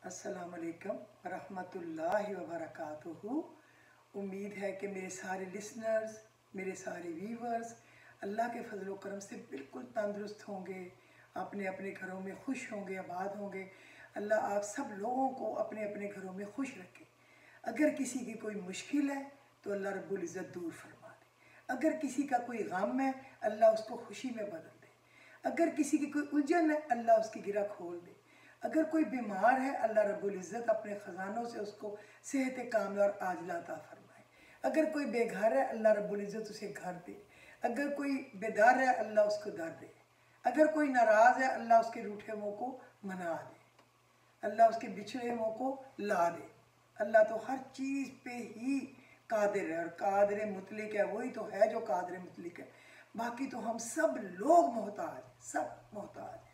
अस्सलाम वालेकुम रहमतुल्लाहि व बरकातुहू। उम्मीद है कि मेरे सारे लिसनर्स, मेरे सारे व्यूवर्स अल्लाह के फजल करम से बिल्कुल तंदुरुस्त होंगे, अपने अपने घरों में खुश होंगे, आबाद होंगे। अल्लाह आप सब लोगों को अपने अपने घरों में खुश रखे। अगर किसी की कोई मुश्किल है तो अल्लाह रब्बुल इज़्ज़त दूर फरमा दे। अगर किसी का कोई गम है अल्लाह उसको खुशी में बदल दे। अगर किसी की कोई उलझन है अल्लाह उसकी गिरा खोल दे। अगर कोई बीमार है अल्लाह रब्बुल इज़्ज़त अपने ख़जानों से उसको सेहत कामिला और आजिला अता फरमाए। अगर कोई बेघर है अल्लाह रब्बुल इज़्ज़त उसे घर दे। अगर कोई बेदार है अल्लाह उसको दर दे। अगर कोई नाराज़ है अल्लाह उसके रूठे मुँह को मना दे। अल्लाह उसके बिछड़े मुँह को ला दे। अल्लाह तो हर चीज़ पे ही कादिर है और कादिर मुतलिक है। वही तो है जो कादिर मुतलिक है। बाकी तो हम सब लोग मोहताज हैं, सब मोहताज हैं।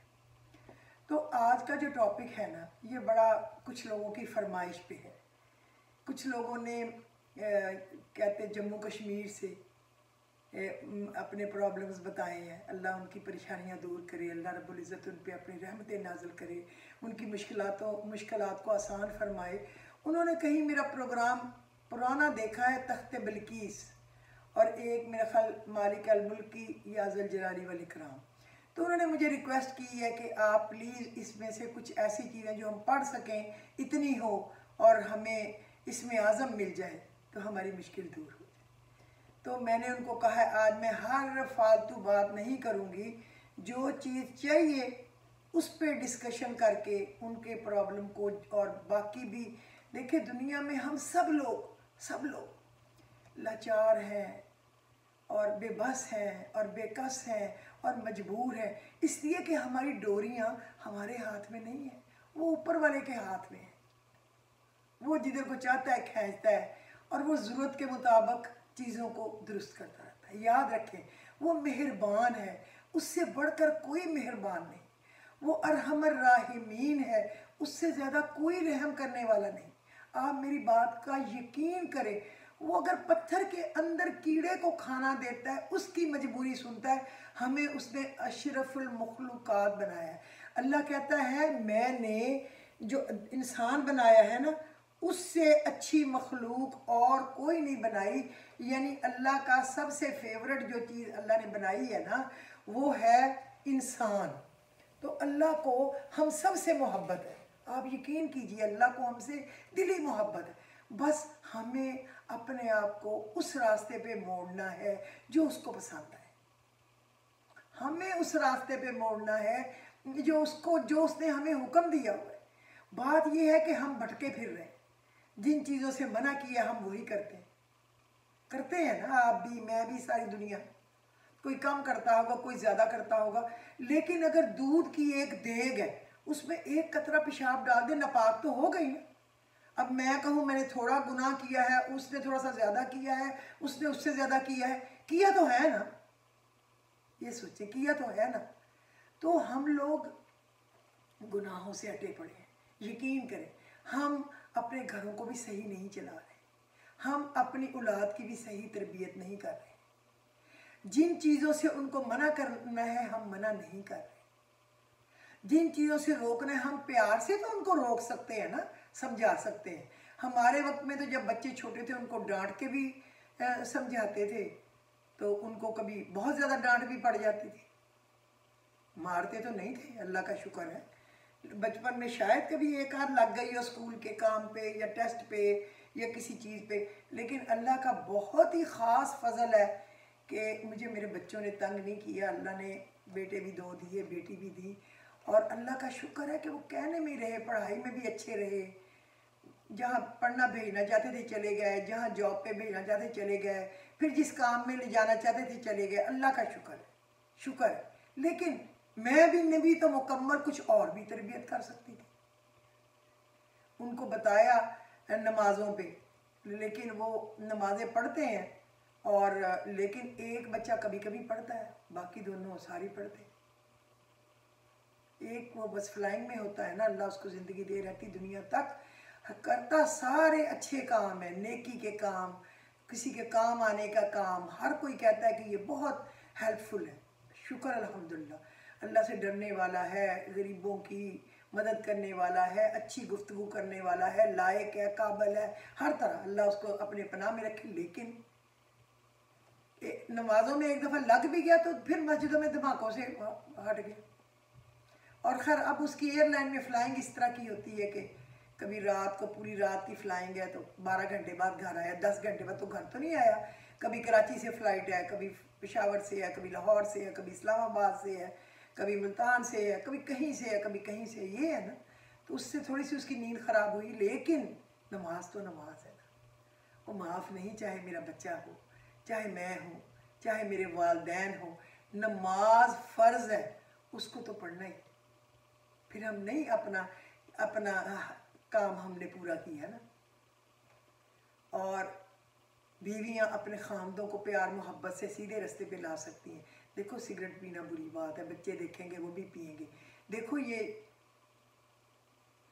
तो आज का जो टॉपिक है ना, ये बड़ा कुछ लोगों की फरमाइश पे है। कुछ लोगों ने कहते जम्मू कश्मीर से अपने प्रॉब्लम्स बताए हैं। अल्लाह उनकी परेशानियां दूर करे, अल्लाह रब्बुल इज़्ज़त उन पे अपनी रहमतें नाज़िल करे, उनकी मुश्किलात को आसान फरमाए। उन्होंने कहीं मेरा प्रोग्राम पुराना देखा है, तख्त बिल्कीस, और एक मेरा ख्याल मालिक अल मुल्क की याज़ल जलाली वल इकराम। तो उन्होंने मुझे रिक्वेस्ट की है कि आप प्लीज़ इसमें से कुछ ऐसी चीज़ें जो हम पढ़ सकें, इतनी हो और हमें इसमें आज़म मिल जाए तो हमारी मुश्किल दूर हो जाए। तो मैंने उनको कहा है आज मैं हर फालतू बात नहीं करूँगी, जो चीज़ चाहिए उस पर डिस्कशन करके उनके प्रॉब्लम को, और बाकी भी देखिए दुनिया में हम सब लोग लाचार हैं और बेबस हैं और बेकस हैं और मजबूर हैं, इसलिए कि हमारी डोरियां हमारे हाथ में नहीं है, वो ऊपर वाले के हाथ में है। वो जिधर को चाहता है खींचता है और वो ज़रूरत के मुताबिक चीज़ों को दुरुस्त करता रहता है। याद रखें वो मेहरबान है, उससे बढ़कर कोई मेहरबान नहीं। वो अरहमर राहिमीन है, उससे ज़्यादा कोई रहम करने वाला नहीं। आप मेरी बात का यकीन करें, वो अगर पत्थर के अंदर कीड़े को खाना देता है, उसकी मजबूरी सुनता है। हमें उसने अशरफुल मखलूकात बनाया है। अल्लाह कहता है मैंने जो इंसान बनाया है ना, उससे अच्छी मखलूक और कोई नहीं बनाई। यानी अल्लाह का सबसे फेवरेट जो चीज़ अल्लाह ने बनाई है ना, वो है इंसान। तो अल्लाह को हम सब से मोहब्बत है। आप यकीन कीजिए अल्लाह को हमसे दिली मोहब्बत है। बस हमें अपने आप को उस रास्ते पे मोड़ना है जो उसको पसंद है। हमें उस रास्ते पे मोड़ना है जो उसने हमें हुक्म दिया हुआ है। बात यह है कि हम भटके फिर रहे हैं, जिन चीज़ों से मना किया हम वही करते हैं ना। आप भी, मैं भी, सारी दुनिया। कोई कम करता होगा, कोई ज़्यादा करता होगा, लेकिन अगर दूध की एक देग है उसमें एक कतरा पेशाब डाल दे, नापाक तो हो गई ना। अब मैं कहूँ मैंने थोड़ा गुनाह किया है, उसने थोड़ा सा ज़्यादा किया है, उसने उससे ज़्यादा किया है, किया तो है ना। ये सोचे किया तो है ना। तो हम लोग गुनाहों से अटे पड़े हैं। यकीन करें हम अपने घरों को भी सही नहीं चला रहे, हम अपनी औलाद की भी सही तरबियत नहीं कर रहे। जिन चीज़ों से उनको मना करना है हम मना नहीं कर रहे। जिन चीज़ों से रोकना है हम प्यार से तो उनको रोक सकते हैं ना, समझा सकते हैं। हमारे वक्त में तो जब बच्चे छोटे थे उनको डांट के भी समझाते थे, तो उनको कभी बहुत ज़्यादा डांट भी पड़ जाती थी। मारते तो नहीं थे, अल्लाह का शुक्र है। बचपन में शायद कभी एक हाथ लग गई हो स्कूल के काम पे या टेस्ट पे या किसी चीज़ पे, लेकिन अल्लाह का बहुत ही ख़ास फजल है कि मुझे मेरे बच्चों ने तंग नहीं किया। अल्लाह ने बेटे भी 2 दिए, बेटी भी दी, और अल्लाह का शुक्र है कि वो कहने में रहे, पढ़ाई में भी अच्छे रहे। जहाँ पढ़ना भेजना चाहते थे चले गए, जहाँ जॉब पे भेजना चाहते चले गए, फिर जिस काम में ले जाना चाहते थे चले गए। अल्लाह का शुक्र है। लेकिन मैं भी नबी तो मुकम्मल कुछ और भी तरबियत कर सकती थी। उनको बताया नमाज़ों पे, लेकिन वो नमाज़ें पढ़ते हैं, और लेकिन एक बच्चा कभी कभी पढ़ता है, बाकी दोनों सारी पढ़ते हैं। एक वो बस फ्लाइंग में होता है ना, अल्लाह उसको ज़िंदगी दे रहती दुनिया तक, करता सारे अच्छे काम है, नेकी के काम, किसी के काम आने का काम। हर कोई कहता है कि ये बहुत हेल्पफुल है। शुक्र अल्हम्दुलिल्लाह, अल्लाह से डरने वाला है, गरीबों की मदद करने वाला है, अच्छी गुफ्तगू करने वाला है, लायक है, काबिल है, हर तरह अल्लाह उसको अपने पनाह में रखे। लेकिन नमाजों में एक दफ़ा लग भी गया तो फिर मस्जिदों में धमाकों से हट गया। और खैर अब उसकी एयरलाइन में फ़्लाइंग इस तरह की होती है कि कभी रात को पूरी रात की फ़्लाइंग है तो 12 घंटे बाद घर आया, 10 घंटे बाद तो घर तो नहीं आया। कभी कराची से फ़्लाइट है, कभी पेशावर से है, कभी लाहौर से है, कभी इस्लामाबाद से है, कभी मुल्तान से है, कभी कहीं से है, कभी कहीं से। ये है ना, तो उससे थोड़ी सी उसकी नींद ख़राब हुई। लेकिन नमाज तो नमाज है ना, वो माफ़ नहीं, चाहे मेरा बच्चा हो, चाहे मैं हूँ, चाहे मेरे वालिदैन हो, नमाज फ़र्ज़ है, उसको तो पढ़ना ही। फिर हम नहीं अपना अपना काम हमने पूरा किया ना। और बीवियां अपने खामदों को प्यार मोहब्बत से सीधे रास्ते पे ला सकती हैं। देखो सिगरेट पीना बुरी बात है, बच्चे देखेंगे वो भी पिएंगे। देखो ये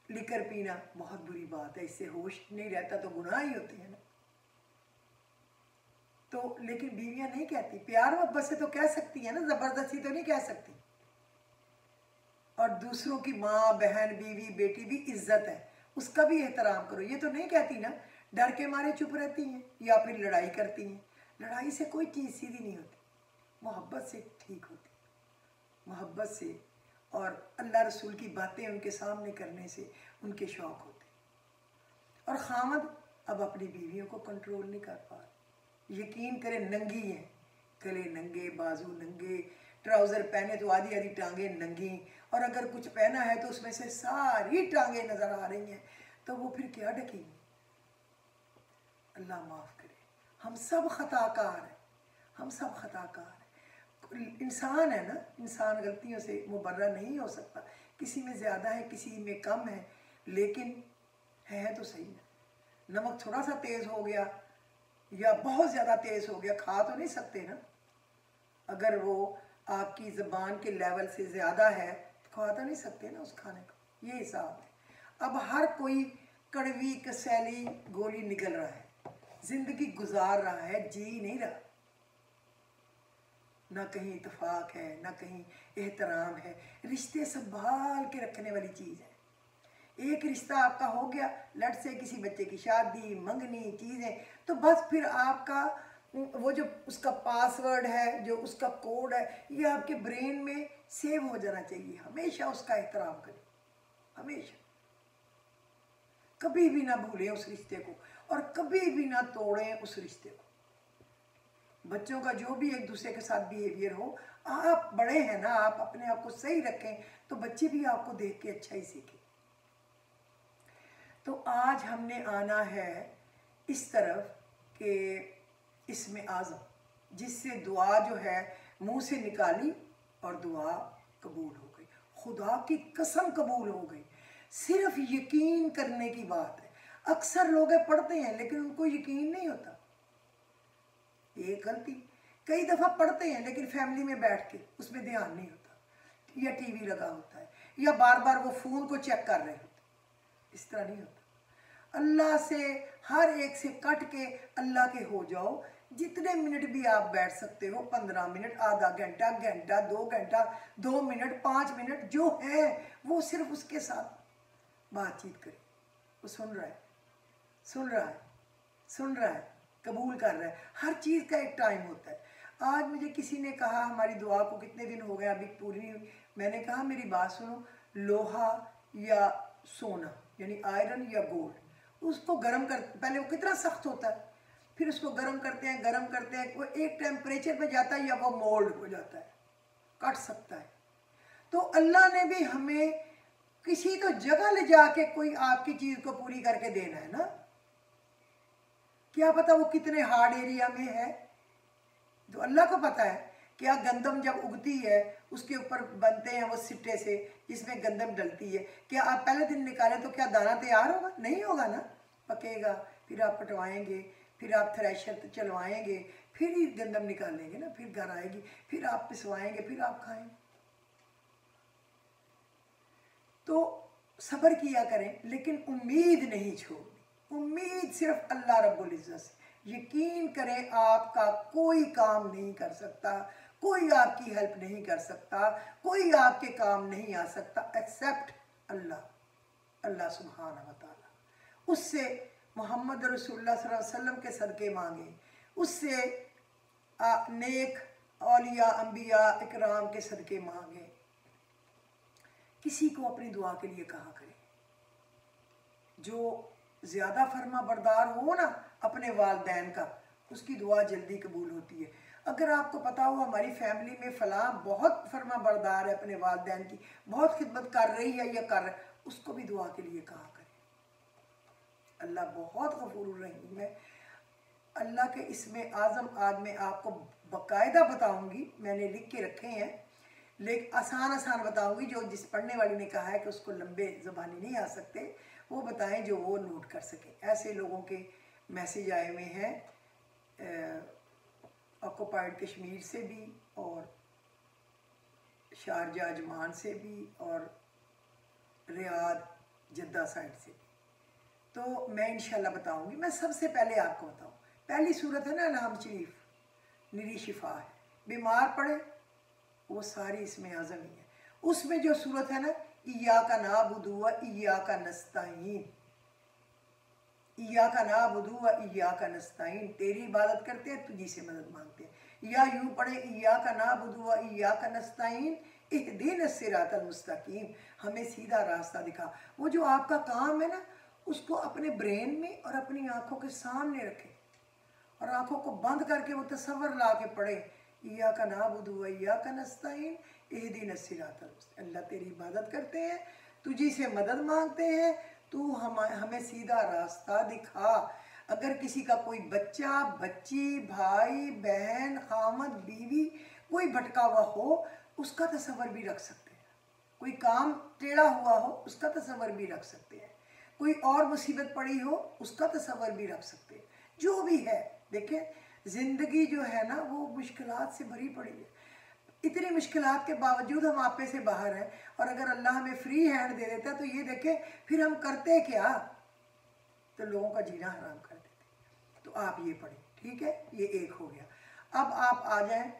लिकर पीना बहुत बुरी बात है, इससे होश नहीं रहता तो गुनाह ही होते हैं ना। तो लेकिन बीवियां नहीं कहती, प्यार मोहब्बत से तो कह सकती है ना, ज़बरदस्ती तो नहीं कह सकती। और दूसरों की माँ बहन बीवी बेटी भी इज्जत है, उसका भी एहतराम करो। ये तो नहीं कहती ना, डर के मारे चुप रहती हैं या फिर लड़ाई करती हैं। लड़ाई से कोई चीज़ सीधी नहीं होती, मोहब्बत से ठीक होती, मोहब्बत से और अल्लाह रसूल की बातें उनके सामने करने से उनके शौक़ होते। और खामद अब अपनी बीवियों को कंट्रोल नहीं कर पा रहे। यकीन करें, नंगी हैं, गले नंगे, बाजू नंगे, ट्राउज़र पहने तो आधी आधी टांगें नंगी, और अगर कुछ पहना है तो उसमें से सारी टांगें नज़र आ रही हैं, तो वो फिर क्या ढकेंगी। अल्लाह माफ़ करे, हम सब ख़ताकार हैं, हम सब ख़ताकार हैं। इंसान है ना, इंसान गलतियों से मुबर्रा नहीं हो सकता। किसी में ज़्यादा है, किसी में कम है, लेकिन है तो सही ना। नमक थोड़ा सा तेज़ हो गया या बहुत ज़्यादा तेज़ हो गया, खा तो नहीं सकते ना। अगर वो आपकी ज़बान के लेवल से ज़्यादा है तो खा तो नहीं सकते ना उस खाने को। ये हिसाब है। अब हर कोई कड़वी कसैली गोली निकल रहा है, ज़िंदगी गुजार रहा है, जी नहीं रहा। ना कहीं इत्तेफाक है, ना कहीं एहतराम है। रिश्ते संभाल के रखने वाली चीज़ है। एक रिश्ता आपका हो गया, लट से किसी बच्चे की शादी, मंगनी, चीज़ें, तो बस फिर आपका वो जो उसका पासवर्ड है, जो उसका कोड है, ये आपके ब्रेन में सेव हो जाना चाहिए। हमेशा उसका एहतराम करें, हमेशा, कभी भी ना भूलें उस रिश्ते को, और कभी भी ना तोड़ें उस रिश्ते को। बच्चों का जो भी एक दूसरे के साथ बिहेवियर हो, आप बड़े हैं ना, आप अपने आप को सही रखें तो बच्चे भी आपको देख के अच्छा ही सीखें। तो आज हमने आना है इस तरफ कि इसमें आज़म, जिससे दुआ जो है मुंह से निकाली और दुआ कबूल हो गई, खुदा की कसम कबूल हो गई। सिर्फ यकीन करने की बात है। अक्सर लोग पढ़ते हैं लेकिन उनको यकीन नहीं होता। ये गलती, कई दफ़ा पढ़ते हैं लेकिन फैमिली में बैठ के उसमें ध्यान नहीं होता, या टीवी लगा होता है, या बार बार वो फ़ोन को चेक कर रहे होते। इस तरह नहीं होता। अल्लाह से हर एक से कट के अल्लाह के हो जाओ। जितने मिनट भी आप बैठ सकते हो, 15 मिनट, आधा घंटा, घंटा, 2 घंटा, 2 मिनट, 5 मिनट, जो है वो सिर्फ उसके साथ बातचीत करें। वो सुन रहा है, सुन रहा है, सुन रहा है, कबूल कर रहा है। हर चीज़ का एक टाइम होता है। आज मुझे किसी ने कहा हमारी दुआ को कितने दिन हो गए अभी पूरी नहीं हुई। मैंने कहा मेरी बात सुनो, लोहा या सोना यानी आयरन या गोल्ड, उसको गर्म कर, पहले वो कितना सख्त होता है, फिर उसको गर्म करते हैं, गर्म करते हैं, वो एक टेम्परेचर पे जाता है या वो मोल्ड हो जाता है, कट सकता है। तो अल्लाह ने भी हमें किसी तो जगह ले जाके कोई आपकी चीज़ को पूरी करके देना है ना। क्या पता वो कितने हार्ड एरिया में है, तो अल्लाह को पता है। क्या गंदम जब उगती है उसके ऊपर बनते हैं वो सिट्टे से जिसमें गंदम डलती है, क्या आप पहले दिन निकालें तो क्या दाना तैयार होगा? नहीं होगा ना, पकेगा, फिर आप पटवाएंगे, फिर आप थ्रेशर चलवाएंगे, फिर ही गंदम निकालेंगे ना, फिर घर आएगी, फिर आप पिसवाएंगे, फिर आप खाएंगे। तो सब्र किया करें लेकिन उम्मीद नहीं छोड़नी। उम्मीद सिर्फ अल्लाह रब्बुल इज़्ज़त से। यकीन करें आपका कोई काम नहीं कर सकता, कोई आपकी हेल्प नहीं कर सकता, कोई आपके काम नहीं आ सकता एक्सेप्ट अल्लाह अल्लाह सुब्हानहू व तआला, उससे मोहम्मद रसूलुल्लाह सल्लल्लाहु अलैहि वसल्लम के सदक़े मांगे, उससे नेक औलिया अंबिया इकराम के सदक़े मांगे। किसी को अपनी दुआ के लिए कहा करें। जो ज़्यादा फर्मा बरदार हो ना अपने वालिदैन का, उसकी दुआ जल्दी कबूल होती है। अगर आपको पता हो हमारी फैमिली में फ़लाँ बहुत फर्मा बरदार है, अपने वालिदैन की बहुत खिदमत कर रही है या कर रहा है, उसको भी दुआ के लिए कहा करें। अल्लाह बहुत गफूर रहीम है। अल्लाह के इसमें आज़म आज मैं आपको बाकायदा बताऊंगी, मैंने लिख के रखे हैं, लेकिन आसान आसान बताऊंगी। जो जिस पढ़ने वाली ने कहा है कि उसको लंबे ज़बानी नहीं आ सकते, वो बताएं जो वो नोट कर सकें। ऐसे लोगों के मैसेज आए हुए हैं ऑक्युपाइड कश्मीर से भी और शारजा अजमान से भी और रियाद जद्दा साइड से भी। तो मैं इंशाल्लाह बताऊंगी। मैं सबसे पहले आपको बताऊं, पहली सूरत है ना अलहम शरीफ, निरी शिफा है। बीमार पड़े वो सारी इसमें आज़म ही है। उसमें जो सूरत है ना, इय्याका नअबुदु व इय्याका नस्तईन, इय्याका नअबुदु व इय्याका नस्तईन, तेरी इबादत करते हैं, तुझी से मदद मांगते हैं। या यूँ पढ़े इय्याका नअबुदु व इय्याका नस्तईन इहदिनस सिरातल मुस्तकीम, हमें सीधा रास्ता दिखा। वो जो आपका काम है ना, उसको अपने ब्रेन में और अपनी आँखों के सामने रखें और आँखों को बंद करके वो तसव्वुर ला के पढ़े, इय्याका नअबुदु व इय्याका नस्तईन इहदिनस सिरातल मुस्तकीम, अल्लाह तेरी इबादत करते हैं, तुझी से मदद मांगते हैं, तू हमें सीधा रास्ता दिखा। अगर किसी का कोई बच्चा बच्ची भाई बहन खामद बीवी कोई भटका हुआ हो, उसका तसव्वुर भी रख सकते हैं। कोई काम टेढ़ा हुआ हो, उसका तसव्वुर भी रख सकते हैं। कोई और मुसीबत पड़ी हो, उसका तसव्वुर भी रख सकते हैं। जो भी है, देखें ज़िंदगी जो है ना वो मुश्किलात से भरी पड़ी है। इतनी मुश्किलात के बावजूद हम आपे से बाहर हैं, और अगर अल्लाह हमें फ्री हैंड दे देता है तो ये देखें फिर हम करते क्या, तो लोगों का जीना हराम कर देते। तो आप ये पढ़ें, ठीक है, ये एक हो गया। अब आप आ जाएं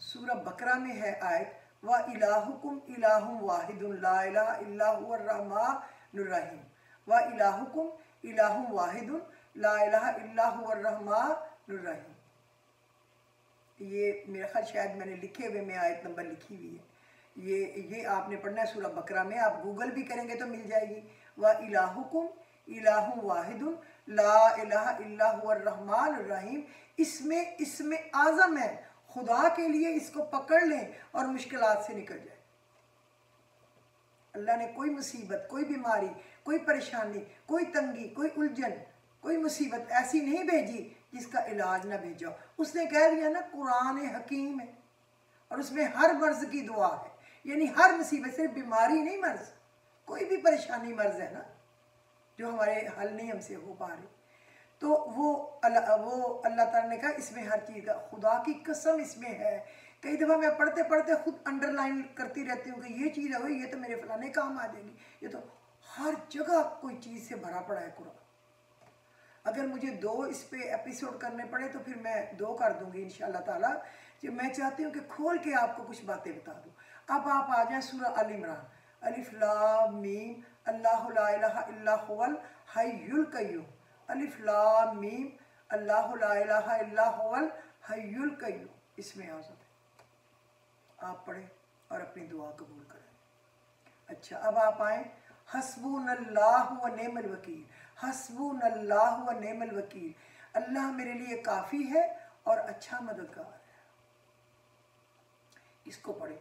सूरह बकरा में है आयत, व इलाहुकुम इलाहुम वाहिदुन ला इलाहा इल्ला हुवर रहमानुर रहीम, व इलाहुकुम इलाहुम वाहिदुन ला इलाहा इल्ला हुवर रहमानुर रहीम। ये मेरा ख्याल शायद मैंने लिखे हुए में आयत नंबर लिखी हुई है। ये आपने पढ़ना है सूरह बकरा में, आप गूगल भी करेंगे तो मिल जाएगी। व इलाहुकुम इलाहुम वाहिदुन ला इलाहा इल्ला हुवर रहमानुर रहीम, इसमें आज़म है। खुदा के लिए इसको पकड़ लें और मुश्किलात से निकल जाए। अल्लाह ने कोई मुसीबत, कोई बीमारी, कोई परेशानी, कोई तंगी, कोई उलझन, कोई मुसीबत ऐसी नहीं भेजी जिसका इलाज ना भेजा। उसने कह दिया ना कुरान हकीम है और उसमें हर मर्ज की दुआ है, यानी हर मुसीबत, सिर्फ बीमारी नहीं, मर्ज कोई भी परेशानी मर्ज है ना जो हमारे हल नहीं हमसे हो पा रही, तो वो अल्लाह ताला ने कहा इसमें हर चीज़ का, खुदा की कसम इसमें है। कई दफ़ा मैं पढ़ते पढ़ते खुद अंडरलाइन करती रहती हूँ कि ये चीज़ है, ये तो मेरे फलाने काम आ जाएगी। ये तो हर जगह कोई चीज़ से भरा पड़ा है कुरान। अगर मुझे 2 इस पे एपिसोड करने पड़े तो फिर मैं 2 कर दूँगी इंशाअल्लाह ताला। जो मैं चाहती हूँ कि खोल के आपको कुछ बातें बता दूँ। अब आप आ जाएँ सूरह अल इमरान, अलिफ लाम मीम अल्लाहु ला इलाहा इल्ला हुवल हय्युल कय्यूम, अलिफ लाम मीम अल्लाहु ला इलाहा इल्ला हुवल हय्युल कय्यूम, इसमें आज़म है। आप पढ़ें और अपनी दुआ कबूल करें। अच्छा, अब आप आएँ हस्बुनल्लाहु व निअमल वकील, हस्बुनल्लाहु व निअमल वकील, अल्लाह मेरे लिए काफ़ी है और अच्छा मददगार है। इसको पढ़ें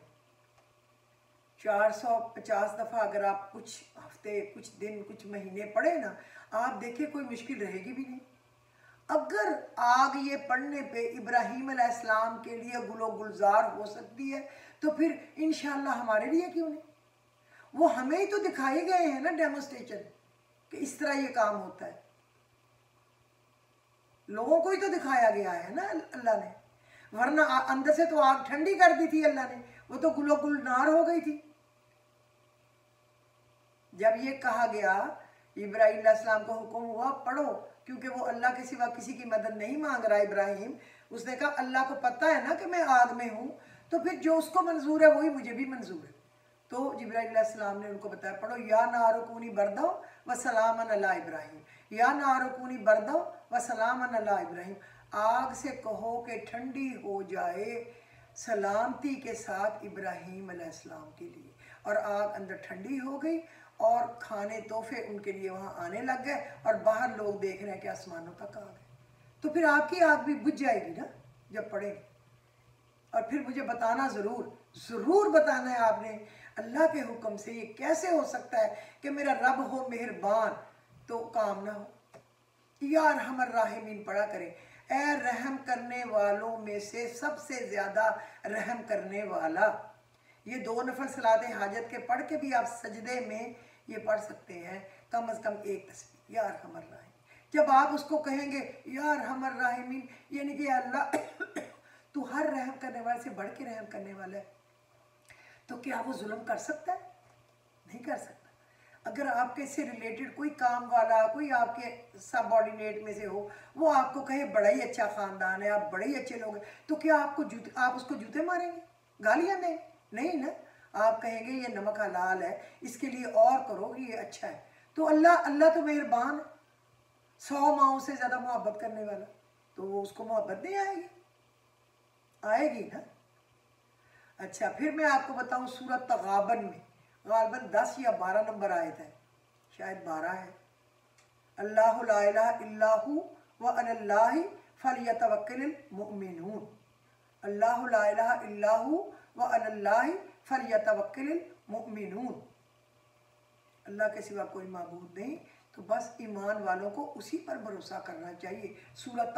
450 दफ़ा। अगर आप कुछ हफ्ते, कुछ दिन, कुछ महीने पढ़े ना, आप देखिए कोई मुश्किल रहेगी भी नहीं। अगर आग ये पढ़ने पे इब्राहीम अलैहिस्सलाम के लिए गुलो गुलजार हो सकती है तो फिर इंशाअल्लाह हमारे लिए क्यों नहीं। वो हमें ही तो दिखाए गए हैं ना डेमोस्ट्रेशन कि इस तरह ये काम होता है, लोगों को ही तो दिखाया गया है ना अल्लाह ने, वरना अंदर से तो आग ठंडी कर दी थी अल्लाह ने, वो तो गुलो गुलनार हो गई थी। जब ये कहा गया इब्राहीम अलैहिस्सलाम को हुक्म हुआ पढ़ो, क्योंकि वो अल्लाह के सिवा किसी की मदद नहीं मांग रहा इब्राहिम, उसने कहा अल्लाह को पता है ना कि मैं आग में हूँ, तो फिर जो उसको मंजूर है वही मुझे भी मंजूर है। तो जिब्राइल अलैहिस्सलाम ने उनको बताया, पढ़ो या नारुकूनी बरदो व सलामन अला इब्राहिम, या नारुकूनी बरदो व सलामन अला इब्राहिम, आग से कहो कि ठंडी हो जाए सलामती के साथ इब्राहिम अलैहिस्सलाम के लिए। और आग अंदर ठंडी हो गई और खाने तोहफे उनके लिए वहाँ आने लग गए और बाहर लोग देख रहे हैं कि आसमानों तक आ गए। तो फिर आपकी आग भी बुझ जाएगी ना जब पढ़ेंगे। और फिर मुझे बताना ज़रूर बताना है आपने, अल्लाह के हुक्म से ये कैसे हो सकता है कि मेरा रब हो मेहरबान तो काम ना हो। यार हमर राहिमीन पढ़ा करें, ए रहम करने वालों में से सबसे ज़्यादा रहम करने वाला। ये 2 नफल सलात हाजत के पढ़ के भी आप सजदे में ये पढ़ सकते हैं, कम अज़ कम एक तस्बीह, यार हमर राहिमीन। जब आप उसको कहेंगे यार हमर राहिमीन, यानी कि अल्लाह तू हर रहम करने वाले से बढ़ के रहम करने वाला है, तो क्या वो जुल्म कर सकता है? नहीं कर सकता। अगर आपके से रिलेटेड कोई काम वाला, कोई आपके सबऑर्डिनेट में से हो, वो आपको कहे बड़ा ही अच्छा ख़ानदान है, आप बड़े ही अच्छे लोग हैं, तो क्या आप उसको जूते मारेंगे, गालियाँ देंगे? नहीं ना। आप कहेंगे ये नमक हलाल है, इसके लिए और करो, ये अच्छा है। तो अल्लाह तो मेहरबान है, 100 माओं से ज़्यादा मोहब्बत करने वाला, तो वो उसको मोहब्बत नहीं आएगी ना। अच्छा, फिर मैं आपको बताऊं सूरत तगाबन में गालबन 10 या 12 नंबर आयत है, शायद 12 है। अल्लाहु ला इलाहा इल्लाहु व अलल्लाहि फलयतवक्कलिल मुमिनून, अल्लाहु ला इलाहा इल्लाहु व अलल्लाहि फलयतवक्कलिल मुमिनून। अल्लाह के सिवा कोई माबूद नहीं, तो बस ईमान वालों को उसी पर भरोसा करना चाहिए। सूरत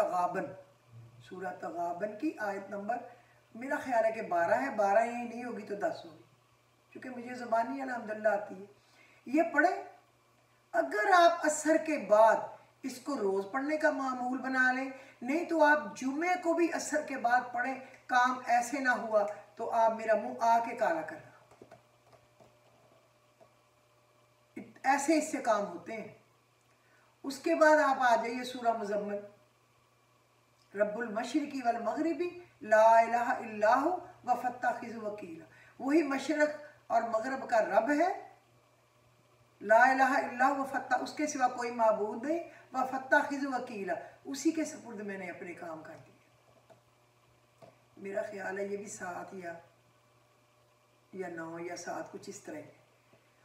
तगाबन की आयत नंबर मेरा ख्याल है कि 12 है, 12 ही नहीं होगी तो 10 होगी, क्योंकि मुझे ज़बानी अल्हम्दुलिल्लाह आती है। ये पढ़ें। अगर आप असर के बाद इसको रोज़ पढ़ने का मामूल बना लें, नहीं तो आप जुमे को भी असर के बाद पढ़ें। काम ऐसे ना हुआ तो आप मेरा मुंह आके काला करना, ऐसे इससे काम होते हैं। उसके बाद आप आ जाइए सूरह मुज़म्मिल, रब्बुल मशरिकी वल मगरिबी ला इलाहा इल्लाहु व फत्तखिज़ु वकीला। वही मशरक और मगरब का रब है, ला इलाहा इल्लाहु व फत्ता, उसके सिवा कोई माबूद नहीं, व फत्तखिज़ु वकीला, उसी के सपुर्द मैंने अपने काम कर दिए। मेरा ख्याल है ये भी 7 या 9 या 7 कुछ इस तरह।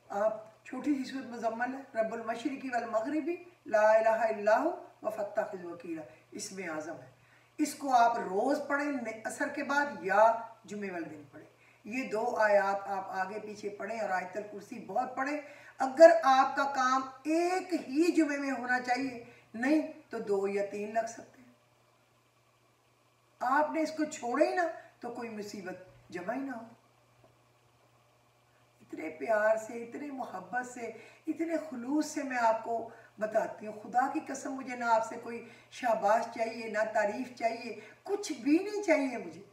आप छोटी सी सूरत मुज़म्मिल है, रब्बुल मशरिकी वल मगरिबी ला इलाहा इल्लाहु व फत्तखिज़ु वकीला, इसमें आज़म है। इसको आप रोज़ पढ़ें असर के बाद या जुमे वाले दिन पढ़ें। ये 2 आयात आप आगे पीछे पढ़ें और आयतल कुर्सी बहुत पढ़ें। अगर आपका काम एक ही जुमे में होना चाहिए, नहीं तो 2 या 3 लग सकते हैं। आपने इसको छोड़े ही ना तो कोई मुसीबत जमा ही ना हो। इतने प्यार से, इतने मोहब्बत से, इतने खुलूस से मैं आपको बताती हूँ। खुदा की कसम, मुझे ना आपसे कोई शाबाश चाहिए, ना तारीफ चाहिए, कुछ भी नहीं चाहिए मुझे।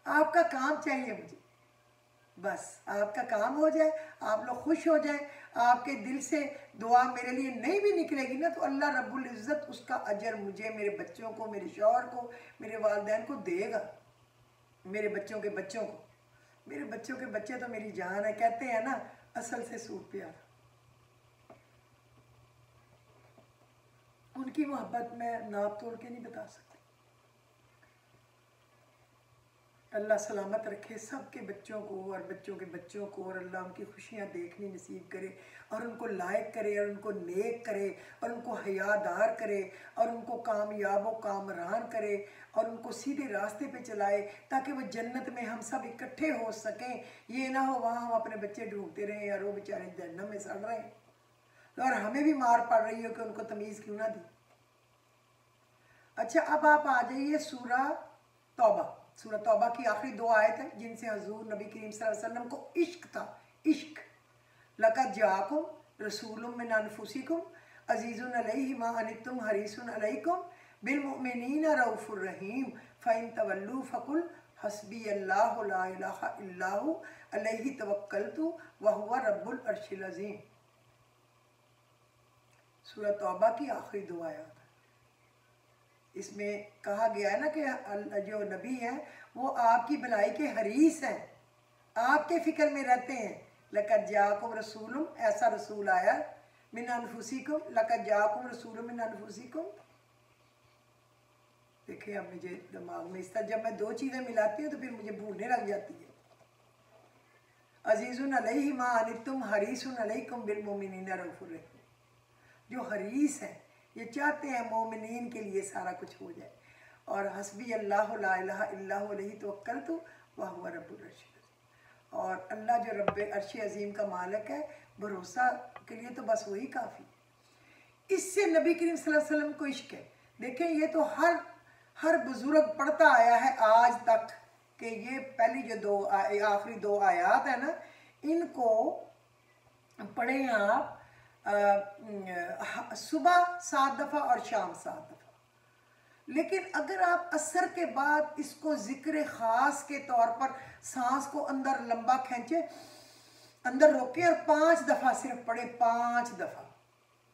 आपका काम चाहिए मुझे, बस आपका काम हो जाए, आप लोग खुश हो जाए। आपके दिल से दुआ मेरे लिए नहीं भी निकलेगी ना, तो अल्लाह रब्बुल इज़्ज़त उसका अजर मुझे, मेरे बच्चों को, मेरे शौहर को, मेरे वालिदैन को देगा, मेरे बच्चों के बच्चों को। मेरे बच्चों के बच्चे तो मेरी जान है, कहते हैं ना असल से सूट प्यार। उनकी मोहब्बत में नाप तोड़ के नहीं बता सकती। अल्लाह सलामत रखे सबके बच्चों को और बच्चों के बच्चों को, और अल्लाह उनकी खुशियाँ देखनी नसीब करे और उनको लायक करे और उनको नेक करे और उनको हयादार करे और उनको कामयाब व कामरान करे और उनको सीधे रास्ते पे चलाए, ताकि वो जन्नत में हम सब इकट्ठे हो सकें। ये ना हो वहाँ हम अपने बच्चे ढूंढते रहें और वो बेचारे जहन्नम में सड़ रहे हैं और हमें भी मार पड़ रही हो कि उनको तमीज़ क्यों ना दी। अच्छा, अब आप आ जाइए सूरह तौबा। सूरह तौबा की आखिरी 2 आयत है जिनसे हजूर नबी करीम सल्लल्लाहु अलैहि वसल्लम को इश्क था। इश्क, लक़द जाअकुम रसूलुम मिन अनफुसिकुम अज़ीज़ुन अलैहि मा अनित्तुम हरीसुन अलैकुम बिलमुमिनीना रऊफ़ुर रहीम फ़इन तवल्लू फ़कुल हस्बी अल्लाहु ला इलाहा इल्लाहु अलैहि तवक्कलतु व हुवा रब्बुल अर्शिल अज़ीम। सूरह तौबा की आखिरी 2 आयत। इसमें कहा गया है ना कि जो नबी हैं वो आपकी भलाई के हरीस हैं, आपके फिक्र में रहते हैं। लक़द जाकुम रसूलुम, ऐसा रसूल आया, मिन अनफुसिकुम, लक़द जाकुम रसूलुम मिन अनफुसिकुम। देखिए अब मुझे दिमाग में इस तरह जब मैं दो चीज़ें मिलाती हूँ तो फिर मुझे भूलने लग जाती है। अजीज़ुन अलैहि मा अनित्तुम हरीसुन अलैकुम बिल मोमिनीना रऊफ़ुर रहीम। जो हरीस हैं ये चाहते हैं मोमिनीन के लिए सारा कुछ हो जाए। और हस्बी अल्लाह ला इलाहा इल्ला हु अलैहि तवक्कलतु व हुवा रब्बुल अर्शिल अज़ीम। और अल्लाह जो रब्ब अर्श अज़ीम का मालिक है, भरोसा के लिए तो बस वही काफ़ी है। इससे नबी करीम सल्लल्लाहु अलैहि वसल्लम को इश्क है। देखें ये तो हर बुजुर्ग पढ़ता आया है आज तक कि ये पहली जो आखिरी दो आयात है ना, इनको पढ़ें आप सुबह 7 दफ़ा और शाम 7 दफ़ा। लेकिन अगर आप असर के बाद इसको ज़िक्र ख़ास के तौर पर सांस को अंदर लंबा खींचे, अंदर रोके और 5 दफ़ा सिर्फ पढ़े, 5 दफ़ा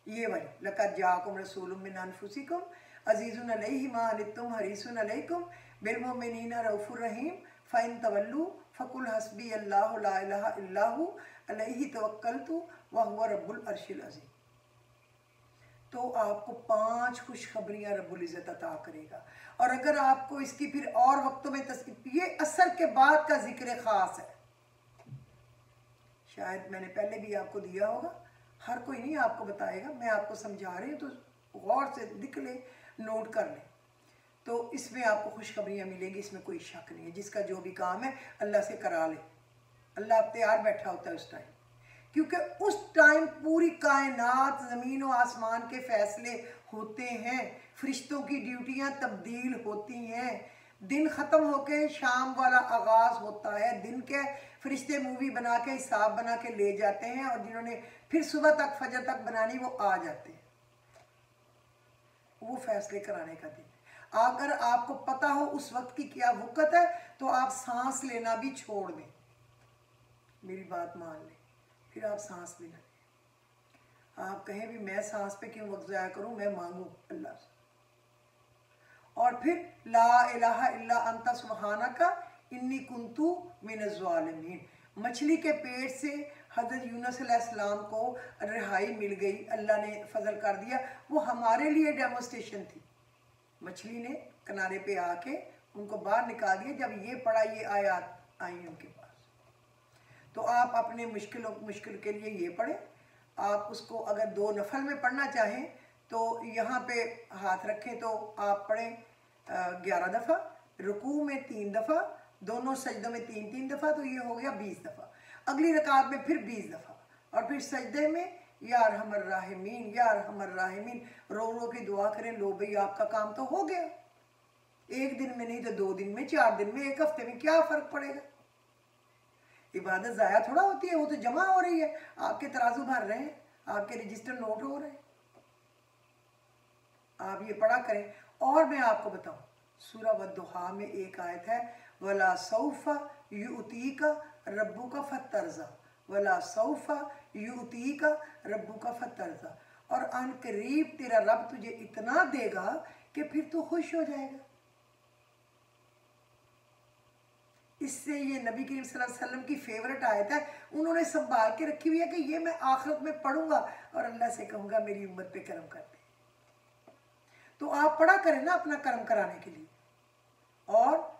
ये वाली लक़द जाकुम रसूलुम मिन अनफुसिकुम अज़ीज़ुन अलैहि मा अनित्तुम हरीसुन अलैकुम बिल मोमिनीना रऊफ़ुर रहीम फ़इन तवल्लू फ़कुल हस्बी अल्लाहु ला इलाहा इल्ला हु अलैहि तवक्कलतु व हुवा रब्बुल अर्शिल अज़ीम। तो आपको 5 खुशखबरियाँ रब्बुल इज़्ज़त अता करेगा। और अगर आपको इसकी फिर और वक्तों में ये असर के बाद का जिक्र ख़ास है, शायद मैंने पहले भी आपको दिया होगा, हर कोई नहीं आपको बताएगा, मैं आपको समझा रही हूँ तो गौर से लिख ले, नोट कर ले। तो इसमें आपको खुशखबरियाँ मिलेंगी, इसमें कोई शक नहीं है। जिसका जो भी काम है अल्लाह से करा ले, अल्लाह अब तैयार बैठा होता है उस टाइम, क्योंकि उस टाइम पूरी कायनात ज़मीन और आसमान के फैसले होते हैं, फरिश्तों की ड्यूटियाँ तब्दील होती हैं, दिन ख़त्म होके शाम वाला आगाज़ होता है, दिन के फरिश्ते मूवी बना के हिसाब बना के ले जाते हैं और जिन्होंने फिर सुबह तक फजर तक बनानी वो आ जाते हैं, वो फैसले कराने का दिन। अगर आपको पता हो उस वक्त की क्या वक़्त है तो आप सांस लेना भी छोड़ दें, मेरी बात मान लें, फिर आप सांस भी ना लें। आप कहें भी मैं सांस पे क्यों वक्त ज़ाया करूं, मैं मांगूं अल्लाह से। और फिर ला इलाहा इल्ला अंता सुब्हानका इन्नी कुंतु मिनज़ ज़ालिमीन। मछली के पेट से हज़रत यूनुस अलैहिस्सलाम को रिहाई मिल गई, अल्लाह ने फजल कर दिया। वो हमारे लिए डेमोस्ट्रेशन थी, मछली ने किनारे पे आके उनको बाहर निकाल दिया जब ये पड़ा, ये आयत आई उनके पास। तो आप अपने मुश्किल के लिए ये पढ़ें। आप उसको अगर 2 नफल में पढ़ना चाहें तो यहाँ पे हाथ रखें तो आप पढ़ें 11 दफ़ा, रुकू में 3 दफ़ा, दोनों सजदों में 3-3 दफ़ा, तो ये हो गया 20 दफ़ा। अगली रकात में फिर 20 दफ़ा, और फिर सजदे में या अरहमर राहिमीन, या अरहमर राहिमीन रो रो की दुआ करें। लो भाई आपका काम तो हो गया, एक दिन में नहीं तो 2 दिन में, 4 दिन में, 1 हफ्ते में, क्या फ़र्क पड़ेगा। इबादत ज़ाया थोड़ा होती है, वो तो जमा हो रही है, आपके तराजू भर रहे हैं, आपके रजिस्टर नोट हो रहे हैं। आप ये पढ़ा करें। और मैं आपको बताऊं, सूरह वद्दुहा में एक आयत है, वला सौफा युतीका रब्बुका फतरज़ा, वला सौफा युतीका रब्बुका फतरज़ा। और अन करीब तेरा रब तुझे इतना देगा कि फिर तू खुश हो जाएगा। इससे ये नबी करीम सल्लल्लाहु अलैहि वसल्लम की फेवरेट आयत है, उन्होंने संभाल के रखी हुई है कि ये मैं आखिरत में पढ़ूंगा और अल्लाह से कहूँगा मेरी उम्मत पे करम कर दे। तो आप पढ़ा करें ना अपना कर्म कराने के लिए। और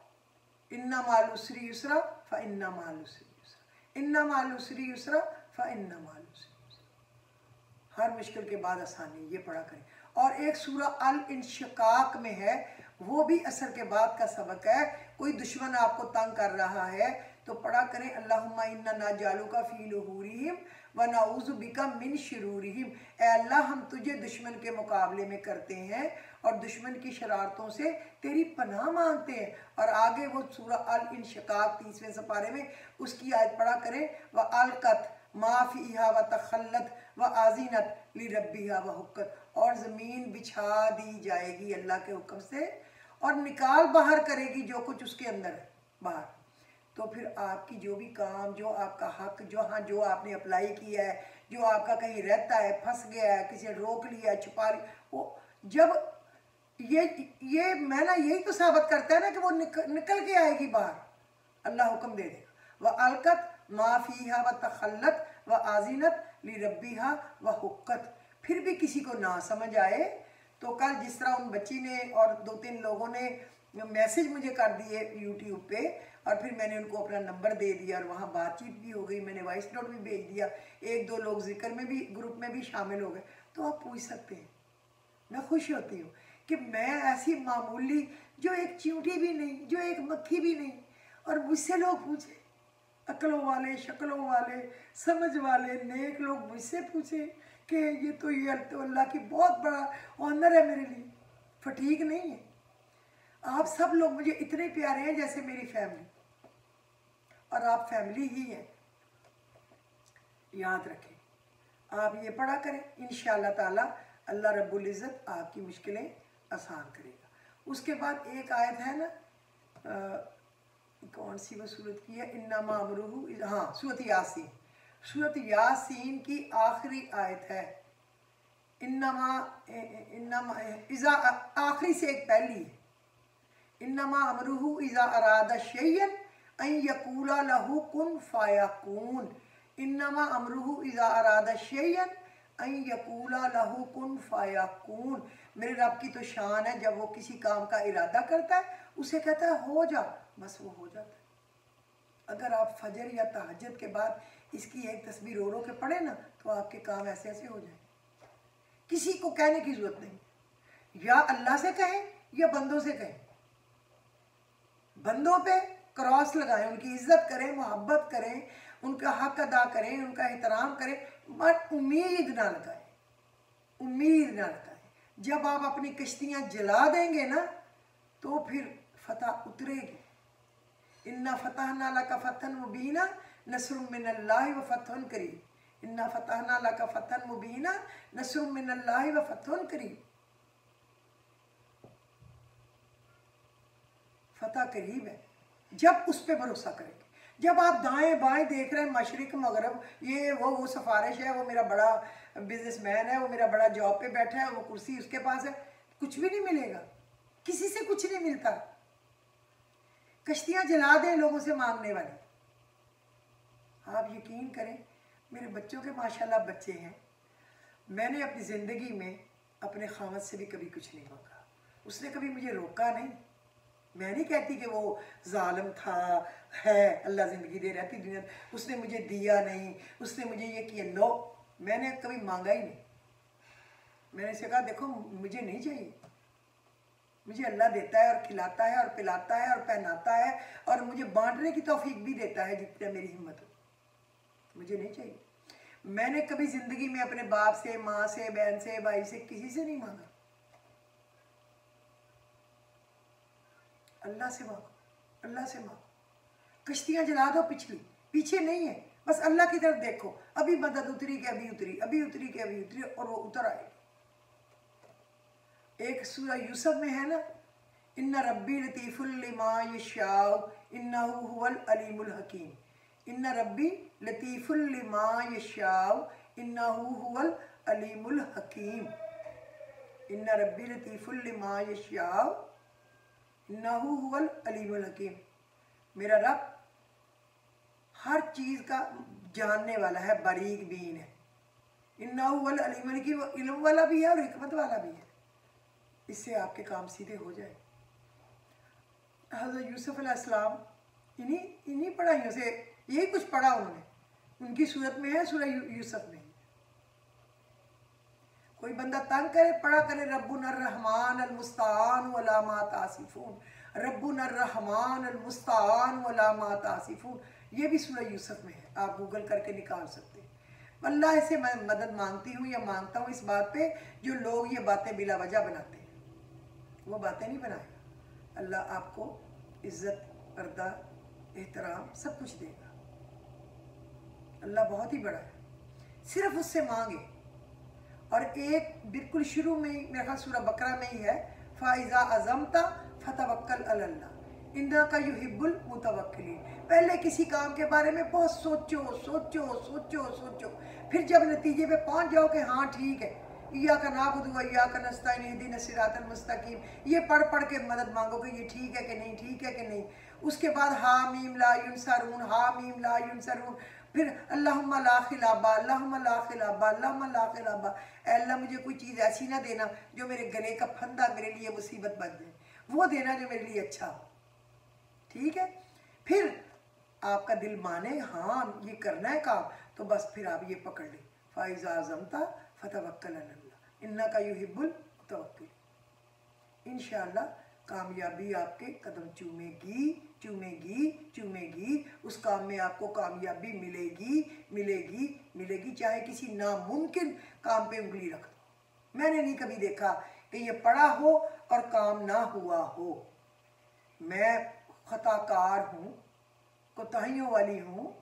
इन्ना माल उसरी युसरा फ इन्ना माल उसरी युसरा, इन्ना माल उसरी युसरा फ इन्ना माल उसरी युसरा। हर मुश्किल के बाद आसानी, ये पढ़ा करें। और एक सूरह अल इंशिकाक में है, वो भी असर के बाद का सबक है। कोई दुश्मन आपको तंग कर रहा है तो पढ़ा करें, अल्लाहुम्मा इन्ना नाजालुका फी नुहूरिहिम व नऊज़ु बिका मिन शुरूरिहिम। ए अल्लाह, हम तुझे दुश्मन के मुकाबले में करते हैं और दुश्मन की शरारतों से तेरी पनाह मांगते हैं। और आगे वो सूरह अल इंशिकाक 30वें सपारे में उसकी आयत पढ़ा करें, व अलकत माफ़ीहा व तखल्लत व आज़ीनत ली रब्बिहा व हुक्कत। और ज़मीन बिछा दी जाएगी अल्लाह के हुक्म से और निकाल बाहर करेगी जो कुछ उसके अंदर है बाहर। तो फिर आपकी जो भी काम, जो आपका हक, जो आपने अप्लाई किया है, जो आपका कहीं रहता है, फंस गया है, किसी ने रोक लिया, छुपा लिया, वो जब ये मैं ना यही तो साबित करता है ना कि वो निकल के आएगी बाहर, अल्लाह हुक्म दे देगा। व अलकत मा फीहा व तखल्लत व आजिनत लिरब्बिहा व हुक्कत। फिर भी किसी को ना समझ आए तो कल जिस तरह उन बच्ची ने और 2-3 लोगों ने मैसेज मुझे कर दिए यूट्यूब पे, और फिर मैंने उनको अपना नंबर दे दिया और वहाँ बातचीत भी हो गई, मैंने वॉइस नोट भी भेज दिया, 1-2 लोग जिक्र में भी ग्रुप में भी शामिल हो गए। तो आप पूछ सकते हैं, मैं खुश होती हूँ कि मैं ऐसी मामूली जो एक चींटी भी नहीं, जो एक मक्खी भी नहीं, और मुझसे लोग पूछे, अक्लों वाले, शक्लों वाले, समझ वाले नेक लोग मुझसे पूछे कि ये तो अल्लाह की बहुत बड़ा ऑनर है मेरे लिए। फटीक नहीं है, आप सब लोग मुझे इतने प्यारे हैं जैसे मेरी फैमिली, और आप फैमिली ही हैं। याद रखें, आप ये पढ़ा करें, इंशाअल्लाह ताला अल्लाह रब्बुल इज़्ज़त आपकी मुश्किलें आसान करेगा। उसके बाद एक आयत है ना, कौन सी वो सूरत की है, इन्नमा अमरुहु, हाँ सूरत यासीन, सूरत यासीन की आखिरी आयत है। इन्नमा इज़ा, आखिरी से एक पहली है, इन्नमा अमरुहु इज़ा अरादा शैयन अन यकूला लहू कुन फायकून। इन्नमा अमरुहु इज़ा अरादा शैयन अन यकूला लहू कुन फायकून। मेरे रब की तो शान है, जब वो किसी काम का इरादा करता है उसे कहता है हो जा, बस वो हो जाता है। अगर आप फजर या तहज्जुद के बाद इसकी एक तस्बीह रो रो के पढ़े ना, तो आपके काम ऐसे ऐसे हो जाए। किसी को कहने की जरूरत नहीं, या अल्लाह से कहें या बंदों से कहें। बंदों पे क्रॉस लगाएं, उनकी इज्जत करें, मोहब्बत करें, उनका हक अदा करें, उनका एहतराम करें, बट उम्मीद ना लगाएं, उम्मीद ना लगाएं। जब आप अपनी कश्तियाँ जला देंगे ना, तो फिर फतह उतरेगी। इन्ना फतहना लका फतहन मुबीना नस्रुम मिनल्लाहि व फतहुन करीब। इन्ना फतहना लका फतहन मुबीना नस्रुम मिनल्लाहि व फतहुन करीब। फतह करीब है जब उस पर भरोसा करेंगे। जब आप दाएं बाएं देख रहे हैं, मशरिक मगरब, ये वो सिफारिश है, वो मेरा बड़ा बिजनेसमैन है, वो मेरा बड़ा जॉब पे बैठा है, वो कुर्सी उसके पास है, कुछ भी नहीं मिलेगा, किसी से कुछ नहीं मिलता। कश्तियाँ जला दें लोगों से मांगने वाली। आप यकीन करें, मेरे बच्चों के माशाल्लाह बच्चे हैं, मैंने अपनी ज़िंदगी में अपने खामद से भी कभी कुछ नहीं मांगा, उसने कभी मुझे रोका नहीं। मैं नहीं कहती कि वो जालिम था, है, अल्लाह ज़िंदगी दे रहती दुनिया, उसने मुझे दिया नहीं, उसने मुझे ये किया, नो, मैंने कभी मांगा ही नहीं। मैंने इसे कहा देखो मुझे नहीं चाहिए, मुझे अल्लाह देता है और खिलाता है और पिलाता है और पहनाता है और मुझे बांटने की तौफीक भी देता है जितना मेरी हिम्मत हो, मुझे नहीं चाहिए। मैंने कभी ज़िंदगी में अपने बाप से, माँ से, बहन से, भाई से, किसी से नहीं मांगा। अल्लाह से मांगो, अल्लाह से मांगो। कश्तियाँ जला दो पिछली, पीछे नहीं है, बस अल्लाह की तरफ देखो। अभी मदद उतरी के अभी उतरी, अभी उतरी के अभी उतरी, और वो उतर आएगी। एक सूरह यूसुफ में है ना, इन्ना रब्बी लतीफुल लिमा यशाउ इन्नहु हुवल अलीमुल हकीम। इन्ना रब्बी लतीफुल लिमा यशाउ इन्नहु हुवल अलीमुल हकीम। इन्ना रब्बी लतीफुल लिमा यशाउ इन्नहु हुवल अलीमुल हकीम। मेरा रब हर चीज़ का जानने वाला है, बारीक बीन है। इन्नहु हुवल अलीमुल हकीम, वो इल्म वाला भी है और हिकमत वाला भी है। इससे आपके काम सीधे हो जाए। हज़रत यूसुफ अलैहिस्सलाम इन्हीं पढ़ाइयों से यही कुछ पढ़ा उन्होंने, उनकी सूरत में है, सूरह यूसुफ में। कोई बंदा तंग करे, पढ़ा करे रब्बुनर रहमान अल मुस्तान वला मा तासिफून, रब्बुनर रहमान अल मुस्तान वला मा तासिफून। ये भी सूरह यूसुफ में है, आप गूगल करके निकाल सकते हैं। अल्लाह से मैं मदद मांगती हूँ या मांगता हूँ इस बात पे, जो लोग ये बातें बिला वजह बनाते हैं, वो बातें नहीं बनाएगा। अल्लाह आपको इज्जत, पर्दा, एहतराम सब कुछ देगा। अल्लाह बहुत ही बड़ा है, सिर्फ उससे मांगे। और एक बिल्कुल शुरू में ही मेरा ख्याल सूरह बकरा में ही है, फ़ाइज़ा अज़मता फ़तवक्कल अलल्लाह इन्ना का युहिब्बुल मुतवक्किलीन। पहले किसी काम के बारे में बहुत सोचो सोचो सोचो सोचो, फिर जब नतीजे पे पहुंच जाओ कि हाँ ठीक है, इय्याका नअबुदु व इय्याका नस्तईन इहदिना सिरातल मुस्तकीम, ये पढ़ पढ़ के मदद मांगो कि ये ठीक है कि नहीं, ठीक है कि नहीं। उसके बाद हा मीम ला युनसरून, हा मीम ला युनसरून, फिर अल्लाहुम्मा ला खिलाबा, अल्लाहुम्मा ला खिलाबा, अल्लाहुम्मा ला खिलाबा। अल्लाह मुझे कोई चीज़ ऐसी ना देना जो मेरे गले का फंदा मेरे लिए मुसीबत बन जाए, वो देना जो मेरे लिए अच्छा हो। ठीक है, फिर आपका दिल माने हाँ ये करना है काम, तो बस फिर आप ये पकड़ लें, फ़ाइज़ा अज़मता फ़तवक्कल अलल्लाह इन्नका युहिब्बुल मुतवक्किलीन। इंशाअल्लाह कामयाबी आपके कदम चूमेगी चूमेगी चूमेगी, उस काम में आपको कामयाबी मिलेगी मिलेगी मिलेगी, चाहे किसी नामुमकिन काम पे उंगली रख दो। मैंने नहीं कभी देखा कि ये पढ़ा हो और काम ना हुआ हो। मैं खताकार हूँ, कोताहियों वाली हूँ,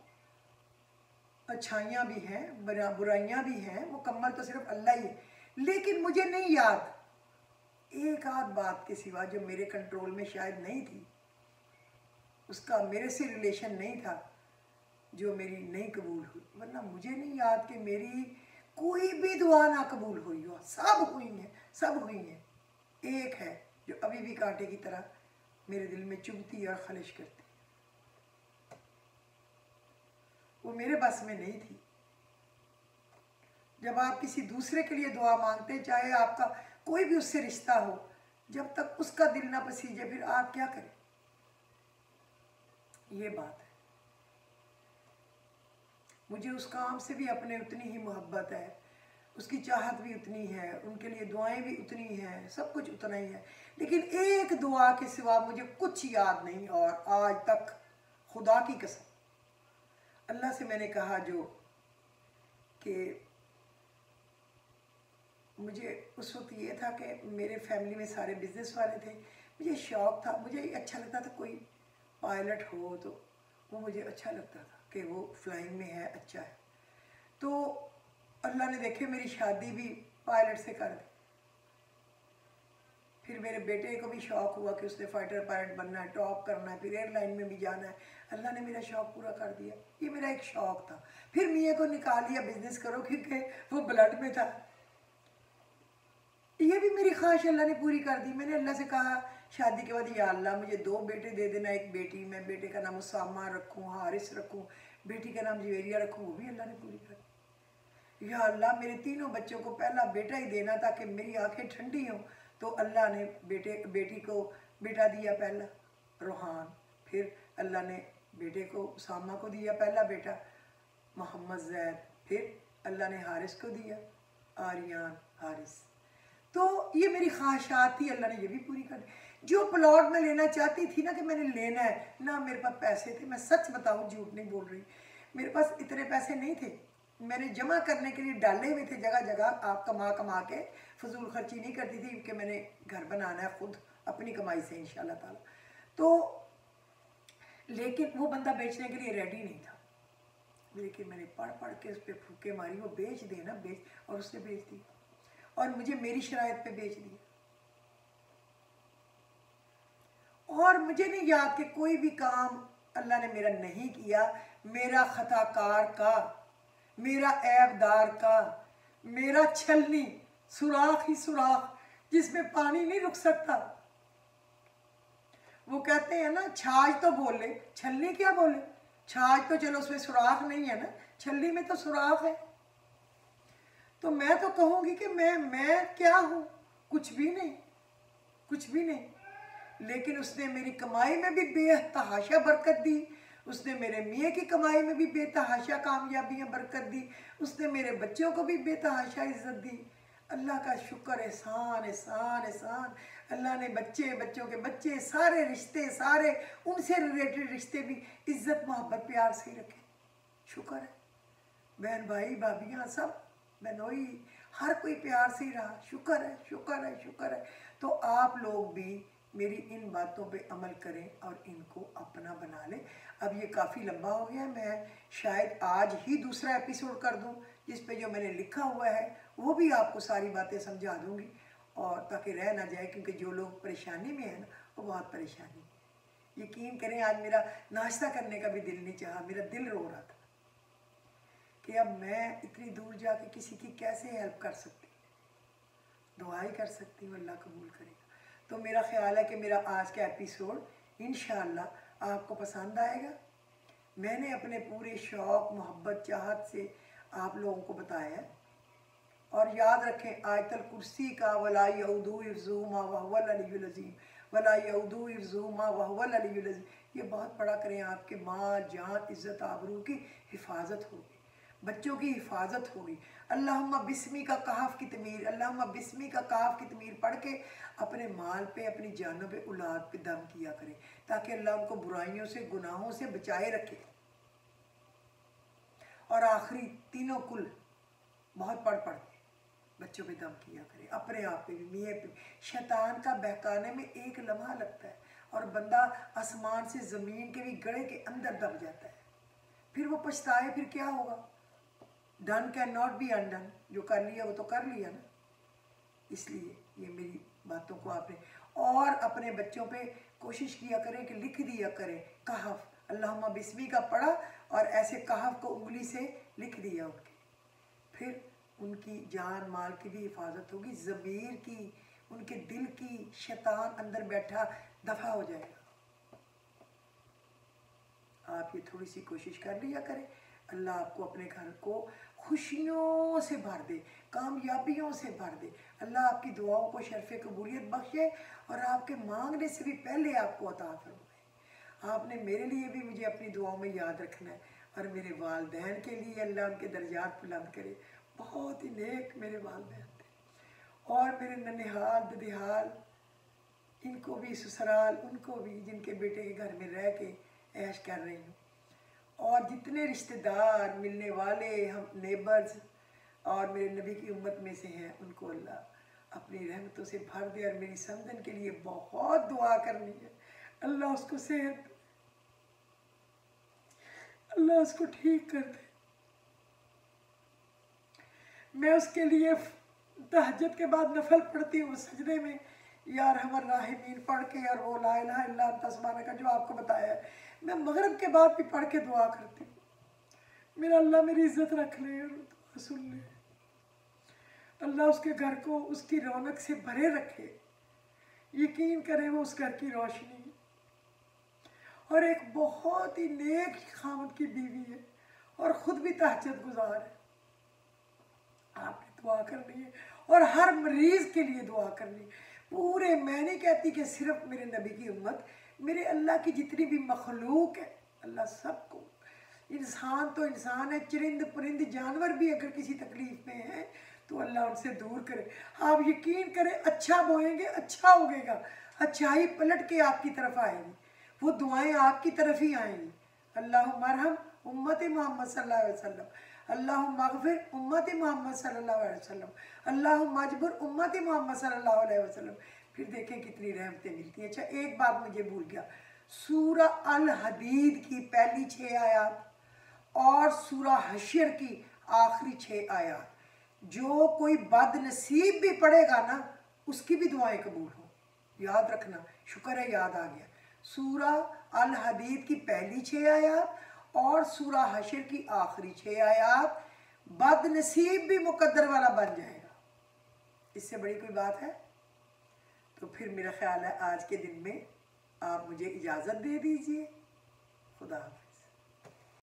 अच्छाइयाँ भी हैं, बुराइयाँ भी हैं, मुकम्मल तो सिर्फ अल्लाह ही है। लेकिन मुझे नहीं याद एक आध बात के सिवा जो मेरे कंट्रोल में शायद नहीं थी, उसका मेरे से रिलेशन नहीं था, जो मेरी नहीं कबूल हुई। वरना मुझे नहीं याद कि मेरी कोई भी दुआ ना कबूल हुई हो। सब हुई हैं, सब हुई हैं। एक है जो अभी भी कांटे की तरह मेरे दिल में चुभती और खलिश करती, वो मेरे बस में नहीं थी। जब आप किसी दूसरे के लिए दुआ मांगते, चाहे आपका कोई भी उससे रिश्ता हो, जब तक उसका दिल ना पसीजे फिर आप क्या करें, ये बात है। मुझे उस काम से भी अपने उतनी ही मोहब्बत है, उसकी चाहत भी उतनी है, उनके लिए दुआएं भी उतनी हैं, सब कुछ उतना ही है। लेकिन एक दुआ के सिवा मुझे कुछ याद नहीं। और आज तक खुदा की कसम अल्लाह से मैंने कहा जो कि मुझे उस वक्त ये था कि मेरे फैमिली में सारे बिजनेस वाले थे, मुझे शौक़ था, मुझे अच्छा लगता था कोई पायलट हो तो वो मुझे अच्छा लगता था कि वो फ्लाइंग में है, अच्छा है। तो अल्लाह ने देखे मेरी शादी भी पायलट से कर दी। फिर मेरे बेटे को भी शौक़ हुआ कि उसने फाइटर पायलट बनना है, टॉप करना है, फिर एयरलाइन में भी जाना है। अल्लाह ने मेरा शौक़ पूरा कर दिया। ये मेरा एक शौक़ था। फिर मियाँ को निकाल लिया बिजनेस करो, क्योंकि वो ब्लड में था। ये भी मेरी ख्वाहिश अल्लाह ने पूरी कर दी। मैंने अल्लाह से कहा शादी के बाद, या अल्लाह मुझे 2 बेटे दे देना, एक बेटी, मैं बेटे का नाम उसामा रखूँ, हारिस रखूँ, बेटी का नाम जवेरिया रखूँ, वो भी अल्लाह ने पूरी कर दी। या अल्लाह मेरे तीनों बच्चों को पहला बेटा ही देना ताकि मेरी आंखें ठंडी हों, तो अल्लाह ने बेटी को बेटा दिया पहला रोहान, फिर अल्लाह ने बेटे को उसामा को दिया पहला बेटा मोहम्मद जैद, फिर अल्लाह ने हारिस को दिया आर्यन हारिस। तो ये मेरी ख्वाहिशात थी, अल्लाह ने ये भी पूरी कर दी। जो प्लॉट में लेना चाहती थी ना कि मैंने लेना है ना, मेरे पास पैसे थे। मैं सच बताऊँ, झूठ नहीं बोल रही, मेरे पास इतने पैसे नहीं थे। मैंने जमा करने के लिए डाले हुए थे जगह जगह, आप कमा के फजूल खर्ची नहीं करती थी, क्योंकि मैंने घर बनाना है खुद अपनी कमाई से इंशाल्लाह ताला। तो लेकिन वो बंदा बेचने के लिए रेडी नहीं था। लेकिन मैंने पढ़ के उस पर फूके मारी, वो बेच देना बेच, और उसने बेच दी और मुझे मेरी शराइत पे बेच दिया। और मुझे नहीं याद कि कोई भी काम अल्लाह ने मेरा नहीं किया, मेरा खताकार का, मेरा ऐबदार का, मेरा छलनी, सुराख ही सुराख जिसमें पानी नहीं रुक सकता। वो कहते हैं ना, छाछ तो बोले, छलनी क्या बोले। छाछ तो चलो उसमें सुराख नहीं है ना, छलनी में तो सुराख है। तो मैं तो कहूँगी कि मैं क्या हूँ, कुछ भी नहीं, कुछ भी नहीं। लेकिन उसने मेरी कमाई में भी बेतहाशा बरकत दी, उसने मेरे मियाँ की कमाई में भी बेतहाशा कामयाबियाँ बरकत दी, उसने मेरे बच्चों को भी बेतहाशा इज्जत दी। अल्लाह का शुक्र, एहसान एहसान एहसान। अल्लाह ने बच्चों के बच्चे, सारे रिश्ते, सारे उनसे रिलेटेड रिश्ते भी इज्जत मोहब्बत प्यार से ही रखे। शुक्र है, बहन भाई भाभियाँ सब बहनोई, हर कोई प्यार से ही रहा। शुक्र है शुक्र है शुक्र है। तो आप लोग भी मेरी इन बातों पे अमल करें और इनको अपना बना लें। अब ये काफ़ी लंबा हो गया, मैं शायद आज ही दूसरा एपिसोड कर दूं जिस पे जो मैंने लिखा हुआ है वो भी आपको सारी बातें समझा दूंगी, और ताकि रह ना जाए, क्योंकि जो लोग परेशानी में है ना, वो बहुत परेशानी है। यकीन करें, आज मेरा नाश्ता करने का भी दिल नहीं चाहा, मेरा दिल रो रहा था कि अब मैं इतनी दूर जाके किसी की कैसे हेल्प कर सकती, दुआ ही कर सकती हूँ, अल्लाह कबूल करेगा। तो मेरा ख्याल है कि मेरा आज का एपिसोड इंशाअल्लाह आपको पसंद आएगा। मैंने अपने पूरे शौक़ मोहब्बत चाहत से आप लोगों को बताया है। और याद रखें आयतल कुर्सी का वला यऊदू हिफ्ज़ुहुमा वहुवल अलियुल अज़ीम, वला यऊदू हिफ्ज़ुहुमा वहुवल अलियुल अज़ीम, ये बहुत पढ़ा करें। आपके माँ जान इज़्ज़त आबरू की हिफाजत होगी, बच्चों की हिफाजत होगी। अल्लाहुम्मा बिस्मी का काफ की तमीर, अल्लाहुम्मा बिस्मी का काफ की तमीर पढ़ के अपने माल पे, अपनी जानों पे, औलाद पे दम किया करें, ताकि अल्लाह उनको बुराइयों से, गुनाहों से बचाए रखे। और आखिरी तीनों कुल बहुत पढ़ के बच्चों पे दम किया करें, अपने आप पे भी, मियाँ पे। शैतान का बहकाने में एक लम्हा लगता है और बंदा आसमान से ज़मीन के भी गड़े के अंदर दब जाता है। फिर वो पछताए, फिर क्या होगा? Done can not be undone, जो कर लिया वो तो कर लिया ना। इसलिए ये मेरी बातों को आपने और अपने बच्चों पे कोशिश किया करें कि लिख दिया करें कहफ, अल्लाहुम्मा बिस्मी का पढ़ा और ऐसे कहफ को उंगली से लिख दिया उनके, फिर उनकी जान माल की भी हिफाजत होगी, ज़मीर की, उनके दिल की, शैतान अंदर बैठा दफ़ा हो जाएगा। आप ये थोड़ी सी कोशिश कर लिया करें। अल्लाह आपको अपने घर को खुशियों से भर दे, कामयाबियों से भर दे। अल्लाह आपकी दुआओं को शर्फ़ कबूलियत बख्शे और आपके मांगने से भी पहले आपको अता फरमाए। आपने मेरे लिए भी मुझे अपनी दुआओं में याद रखना है और मेरे वालिदैन के लिए अल्लाह उनके दर्जात बुलंद करे। बहुत ही नेक मेरे वालिदैन थे और मेरे ननिहाल ददिहाल, इनको भी ससुराल, उनको भी जिनके बेटे के घर में रह के ऐश कर रही हूँ। और जितने रिश्तेदार मिलने वाले, हम नेबर्स और मेरे नबी की उम्मत में से हैं, उनको अल्लाह अपनी रहमतों से भर दे। और मेरी समझन के लिए बहुत दुआ करनी है, अल्लाह उसको सेहत, अल्लाह उसको ठीक कर दे। मैं उसके लिए तहज्जुद के बाद नफल पढ़ती हूँ सजदे में, यार हमर राहिमीन पढ़ के, और वो ला इलाहा इल्ला अंता सुब्हानका जो आपको बताया है, मैं मगरिब के बाद भी पढ़ के दुआ करती हूँ। मेरा अल्लाह मेरी इज्जत रख ले और दुआ सुन ले, अल्लाह उसके घर को उसकी रौनक से भरे रखे। यकीन करें वो उस घर की रोशनी और एक बहुत ही नेक खामद की बीवी है और ख़ुद भी तहज्जुद गुजार है। आपने दुआ करनी है और हर मरीज़ के लिए दुआ करनी है। पूरे, मैं नहीं कहती कि सिर्फ मेरे नबी की उम्मत, मेरे अल्लाह की जितनी भी मखलूक है, अल्लाह सबको, इंसान तो इंसान है, चरिंद परिंद जानवर भी अगर किसी तकलीफ़ में है तो अल्लाह उनसे दूर करे। आप यकीन करें, अच्छा बोएंगे अच्छा उगेगा, अच्छाई पलट के आपकी तरफ आएगी, वो दुआएं आपकी तरफ ही आएंगी। अल्लाहुम्मा अरहम उम्मत मोहम्मद सल्लल्लाहु अलैहि वसल्लम, अल्लाहुम्मा अग़फ़िर उम्मत मोहम्मद सल्लल्लाहु अलैहि वसल्लम, अल्लाहुम्मा अजबुर उम्मत मोहम्मद सल्लल्लाहु अलैहि वसल्लम। फिर देखें कितनी रहमतें मिलती हैं। अच्छा, एक बात मुझे भूल गया, सूरा अल हदीद की पहली 6 आयत और सूरा हशर की आखिरी 6 आयत, जो कोई बदनसीब भी पढ़ेगा ना, उसकी भी दुआएं कबूल हो। याद रखना, शुक्र है याद आ गया। सूरा अल हदीद की पहली 6 आयत और सूरा हशर की आखिरी 6 आयत, बदनसीब भी मुकद्दर वाला बन जाएगा। इससे बड़ी कोई बात है? तो फिर मेरा ख्याल है आज के दिन में आप मुझे इजाज़त दे दीजिए। खुदा हाफ़िज़।